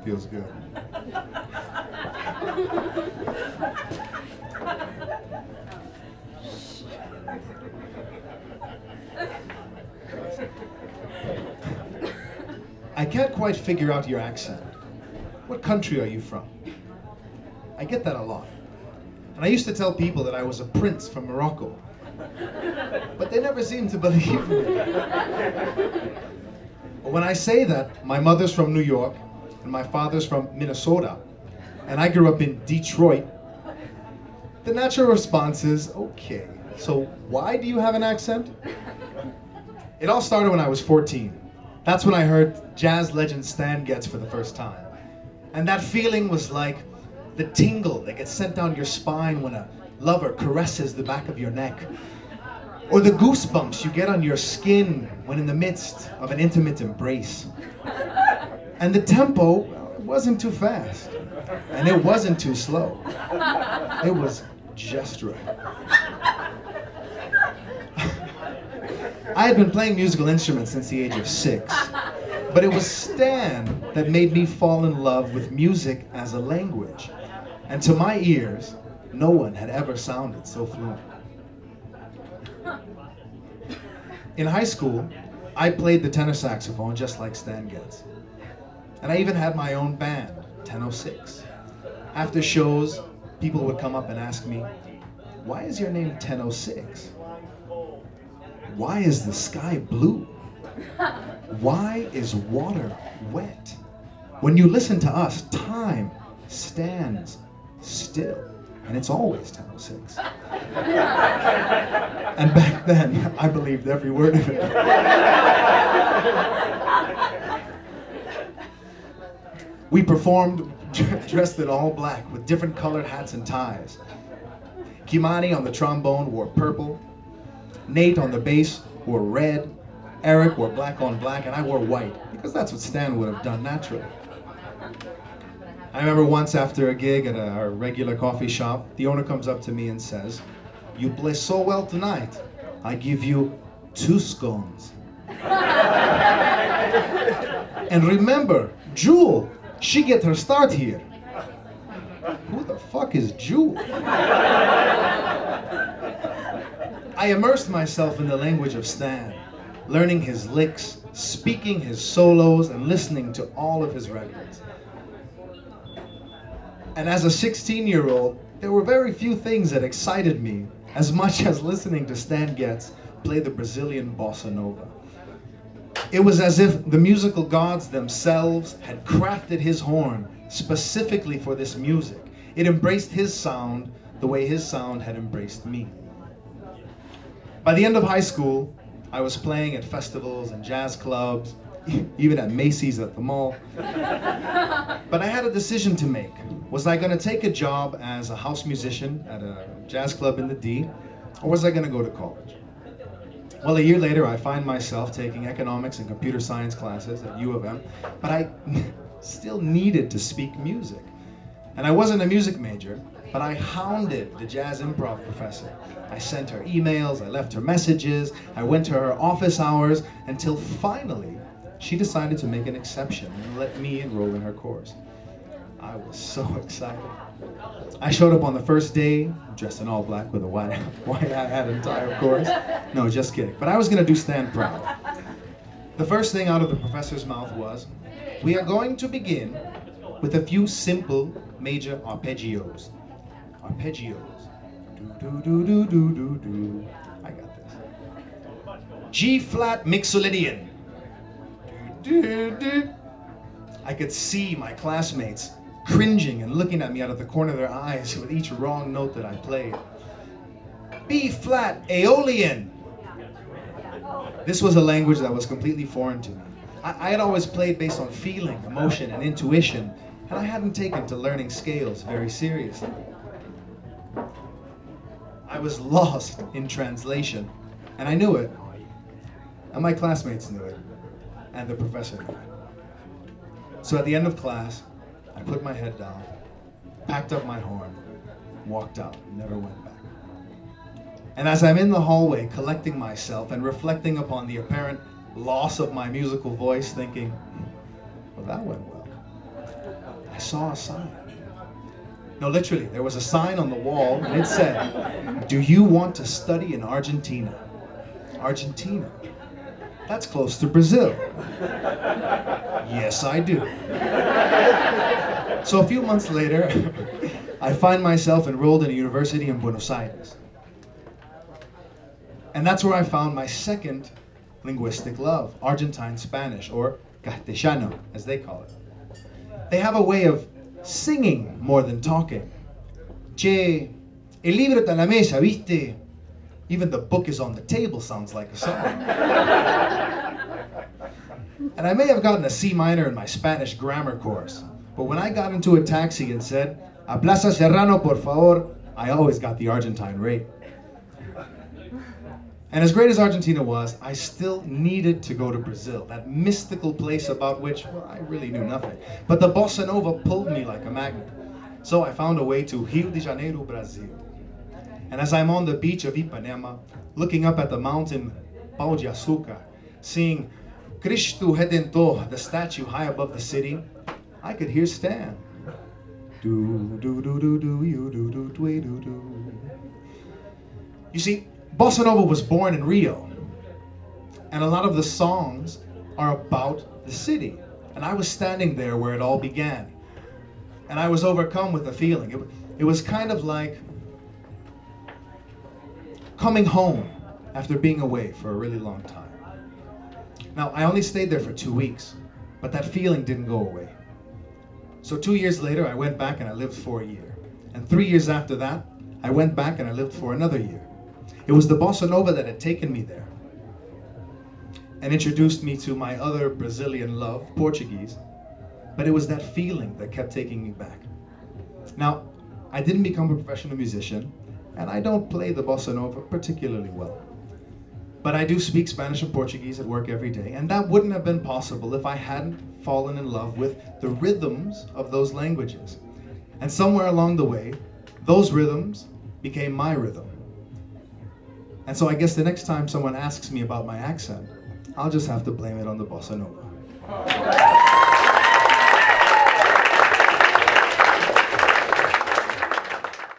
Feels good. I can't quite figure out your accent. What country are you from? I get that a lot. And I used to tell people that I was a prince from Morocco. But they never seem to believe me. But when I say that my mother's from New York and my father's from Minnesota, and I grew up in Detroit, the natural response is, okay, so why do you have an accent? It all started when I was 14. That's when I heard jazz legend Stan Getz for the first time. And that feeling was like the tingle that gets sent down your spine when a lover caresses the back of your neck. Or the goosebumps you get on your skin when in the midst of an intimate embrace. And the tempo, well, it wasn't too fast. And it wasn't too slow. It was just right. I had been playing musical instruments since the age of 6, but it was Stan that made me fall in love with music as a language. And to my ears, no one had ever sounded so fluent. In high school, I played the tenor saxophone just like Stan Getz. And I even had my own band, 1006. After shows, people would come up and ask me, why is your name 1006? Why is the sky blue? Why is water wet? When you listen to us, time stands still, and it's always 10:06. And back then, I believed every word of it. We performed dressed in all black with different colored hats and ties. Kimani on the trombone wore purple. Nate on the bass wore red. Eric wore black on black, and I wore white, because that's what Stan would have done naturally. I remember once after a gig at our regular coffee shop, the owner comes up to me and says, "You play so well tonight, I give you 2 scones." And remember, Jewel, she get her start here. Who the fuck is Jewel? I immersed myself in the language of Stan, learning his licks, speaking his solos, and listening to all of his records. And as a 16-year-old, there were very few things that excited me as much as listening to Stan Getz play the Brazilian bossa nova. It was as if the musical gods themselves had crafted his horn specifically for this music. It embraced his sound the way his sound had embraced me. By the end of high school, I was playing at festivals and jazz clubs, even at Macy's at the mall. But I had a decision to make. Was I going to take a job as a house musician at a jazz club in the D, or was I going to go to college? Well, a year later, I find myself taking economics and computer science classes at U of M, but I still needed to speak music. And I wasn't a music major, but I hounded the jazz improv professor. I sent her emails, I left her messages, I went to her office hours, until finally, she decided to make an exception and let me enroll in her course. I was so excited. I showed up on the first day, dressed in all black with a white hat and tie, of course. No, just kidding. But I was going to do Stan proud. The first thing out of the professor's mouth was, "We are going to begin with a few simple major arpeggios." Arpeggios. Do, do, do, do, do, do. I got this. G-flat mixolydian. Do, do, do. I could see my classmates cringing and looking at me out of the corner of their eyes with each wrong note that I played. B-flat Aeolian. This was a language that was completely foreign to me. I had always played based on feeling, emotion, and intuition, and I hadn't taken to learning scales very seriously. I was lost in translation, and I knew it, and my classmates knew it, and the professor knew it. So at the end of class, I put my head down, packed up my horn, walked out, never went back. And as I'm in the hallway collecting myself and reflecting upon the apparent loss of my musical voice, thinking, well, that went well. I saw a sign. No, literally, there was a sign on the wall, and it said, "Do you want to study in Argentina?" Argentina? That's close to Brazil. Yes, I do. So a few months later, I find myself enrolled in a university in Buenos Aires. And that's where I found my second linguistic love, Argentine Spanish, or Castellano, as they call it. They have a way of singing more than talking. Che, el libro está en la mesa, ¿viste? Even the book is on the table sounds like a song. And I may have gotten a C minor in my Spanish grammar course, but when I got into a taxi and said, "A Plaza Serrano, por favor," I always got the Argentine rate. And as great as Argentina was, I still needed to go to Brazil, that mystical place about which, well, I really knew nothing. But the bossa nova pulled me like a magnet. So I found a way to Rio de Janeiro, Brazil. And as I'm on the beach of Ipanema, looking up at the mountain Pau de Açúcar, seeing Cristo Redentor, the statue high above the city, I could hear Stan. Do, do, do, do, do, you, do, do, do, do, do. You see, Bossa Nova was born in Rio, and a lot of the songs are about the city. And I was standing there where it all began, and I was overcome with a feeling. It was kind of like coming home after being away for a really long time. Now, I only stayed there for 2 weeks, but that feeling didn't go away. So 2 years later, I went back and I lived for a year. And 3 years after that, I went back and I lived for another year. It was the Bossa Nova that had taken me there and introduced me to my other Brazilian love, Portuguese, but it was that feeling that kept taking me back. Now, I didn't become a professional musician, and I don't play the Bossa Nova particularly well. But I do speak Spanish and Portuguese at work every day, and that wouldn't have been possible if I hadn't fallen in love with the rhythms of those languages. And somewhere along the way, those rhythms became my rhythm. And so I guess the next time someone asks me about my accent, I'll just have to blame it on the Bossa Nova.